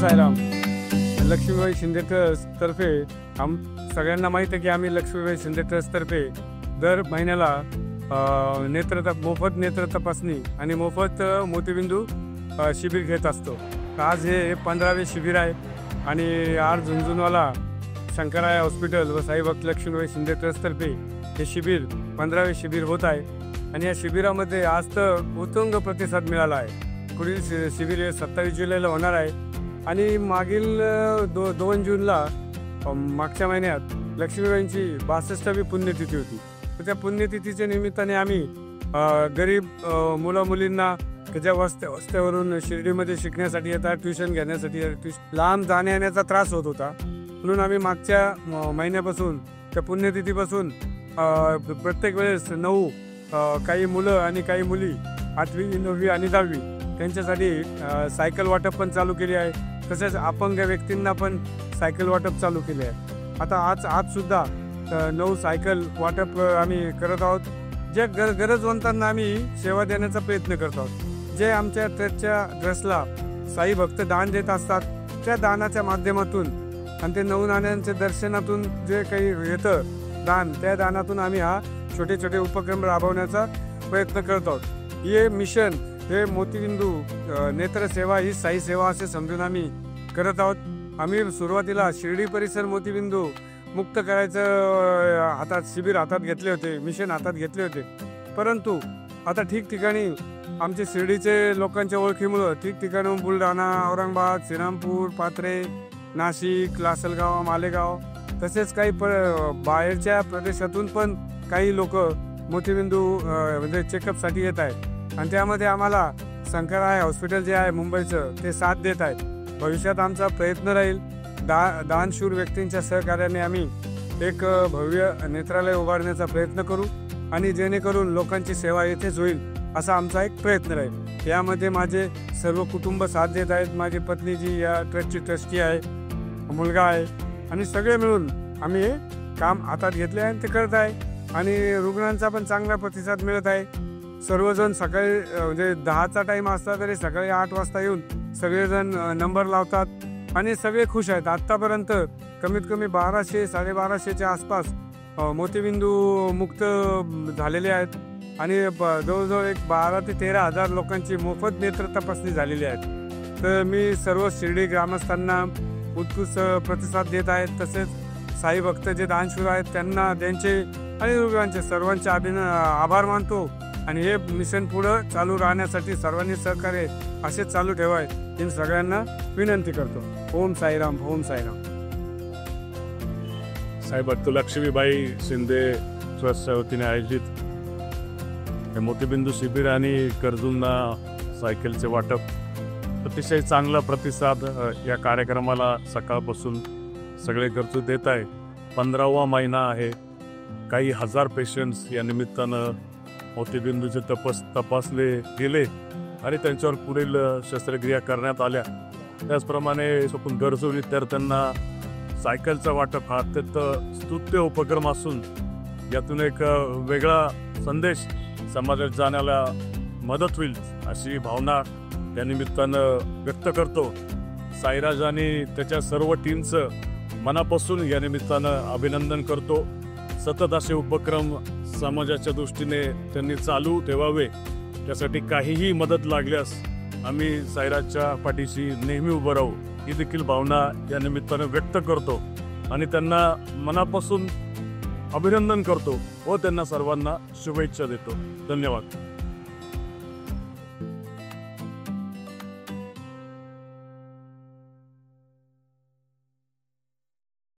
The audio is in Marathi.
साईराम. लक्ष्मीबाई शिंदे ट्रस्टतर्फे सगळ्यांना माहीत आहे की आम्ही लक्ष्मीबाई शिंदे ट्रस्टतर्फे दर महिन्याला मोफत नेत्र तपासणी आणि मोफत मोतीबिंदू शिबिर घेत असतो. आज हे 15वे शिबिर आहे आणि आज झुंझुनवाला शंकराय हॉस्पिटल व साई भक्त लक्ष्मीबाई शिंदे ट्रस्टतर्फे हे शिबिर 15वे शिबिर होत आहे. आणि या शिबिरामध्ये आज तर उत्तुंग प्रतिसाद मिळाला आहे. पुढील शिबिर हे 27 जुलैला होणार आहे आणि मागील 2 जूनला मागच्या महिन्यात लक्ष्मीबाईंची 62वी पुण्यतिथी होती. तर त्या पुण्यतिथीच्या निमित्ताने आम्ही गरीब मुलं मुलींना ज्या वस्त्यावरून शिर्डीमध्ये शिकण्यासाठी येतात, ट्युशन घेण्यासाठी लांब जाण्या येण्याचा त्रास होत होता, म्हणून आम्ही मागच्या महिन्यापासून त्या पुण्यतिथीपासून प्रत्येक वेळेस काही मुलं आणि काही मुली 8वी 9वी आणि 10वी त्यांच्यासाठी सायकल वाटप पण चालू केली आहे. तसेच अपंग व्यक्तींना पण सायकल वाटप चालू केले आहे. आता आजसुद्धा 9 सायकल वाटप आम्ही करत आहोत. जे गरजवंतांना आम्ही सेवा देण्याचा प्रयत्न करत आहोत. जे आमच्या ट्रस्टला साई भक्त दान देत असतात, त्या दानाच्या माध्यमातून आणि ते 9 नाण्यांच्या दर्शनातून जे काही येतं दान, त्या दानातून आम्ही हा छोटे छोटे उपक्रम राबवण्याचा प्रयत्न करत आहोत. हे मिशन हे मोतीबिंदू नेत्रसेवा ही साई सेवा असे समजून आम्ही करत आहोत. आम्ही सुरुवातीला शिर्डी परिसर मोतीबिंदू मुक्त करायचं शिबिर हातात घेतले होते, मिशन हातात घेतले होते. परंतु आता ठिकठिकाणी आमचे शिर्डीचे लोकांच्या ओळखीमुळं ठिकठिकाणी बुलढाणा, औरंगाबाद, श्रीरामपूर, पाथरे, नाशिक, लासलगाव, मालेगाव तसेच काही बाहेरच्या प्रदेशातून पण काही लोक मोतीबिंदू म्हणजे चेकअपसाठी येत आहेत आणि त्यामध्ये आम्हाला शंकराय हॉस्पिटल जे आहे मुंबईचं ते साथ देत आहेत. भविष्यात आमचा प्रयत्न राहील दानशूर व्यक्तींच्या सहकार्याने आम्ही एक भव्य नेत्रालय उभारण्याचा प्रयत्न करू आणि जेणेकरून लोकांची सेवा येथेच होईल असा आमचा एक प्रयत्न राहील. यामध्ये माझे सर्व कुटुंब साथ देत आहेत. माझी पत्नी जी या ट्रस्टची ट्रस्टी आहे, मुलगा आहे आणि सगळे मिळून आम्ही हे काम हातात घेतले आहे ते करत आहे आणि रुग्णांचा पण चांगला प्रतिसाद मिळत आहे. सर्वजण सकाळी म्हणजे 10चा टाईम असला तरी सकाळी 8 वाजता येऊन सगळेजण नंबर लावतात आणि सगळे खुश आहेत. आत्तापर्यंत कमीत कमी 1200-1250च्या आसपास मोतीबिंदू मुक्त झालेले आहेत आणि जवळजवळ एक 12 ते 13 हजार लोकांची मोफत नेत्र तपासणी झालेली आहे. तर मी सर्व शिर्डी ग्रामस्थांना उत्कृष्ट प्रतिसाद देत आहेत. तसेच साई भक्त जे दानशूर आहेत त्यांना त्यांचे आणि रुग्णांचे सर्वांचे आभार मानतो आणि हे मिशन पुढं चालू राहण्यासाठी सर्वांनी सहकार्य असेच चालू ठेवाय ही सगळ्यांना विनंती करतो. ओम साईराम, ओम साईराम. साई भक्त लक्ष्मीबाई शिंदे ट्रस्टच्या वतीने आयोजित हे मोतीबिंदू शिबिर आणि गरजूंना सायकलचे वाटप अतिशय चांगला प्रतिसाद या कार्यक्रमाला सकाळपासून सगळे गरजू देत आहे. 15वा महिना आहे. काही हजार पेशंट्स या निमित्तानं मोतीबिंदूचे तपासले गेले आणि त्यांच्यावर पुढील शस्त्रक्रिया करण्यात आल्या. त्याचप्रमाणे गरजू विद्यार्थ्यांना सायकलचं वाटप हा अत्यंत स्तुत्य उपक्रम असून यातून एक वेगळा संदेश समाजात जाण्याला मदत होईल अशी भावना त्या निमित्तानं व्यक्त करतो. साईराज आणि त्याच्या सर्व टीमचं मनापासून या निमित्तानं अभिनंदन करतो. सतत असे उपक्रम समाजाच्या दृष्टीने त्यांनी चालू ठेवावे. त्यासाठी काहीही मदत लागल्यास आम्ही साईराजच्या पाठीशी नेहमी उभं राहू ही देखील भावना या निमित्तानं व्यक्त करतो आणि त्यांना मनापासून अभिनंदन करतो व त्यांना सर्वांना शुभेच्छा देतो. धन्यवाद.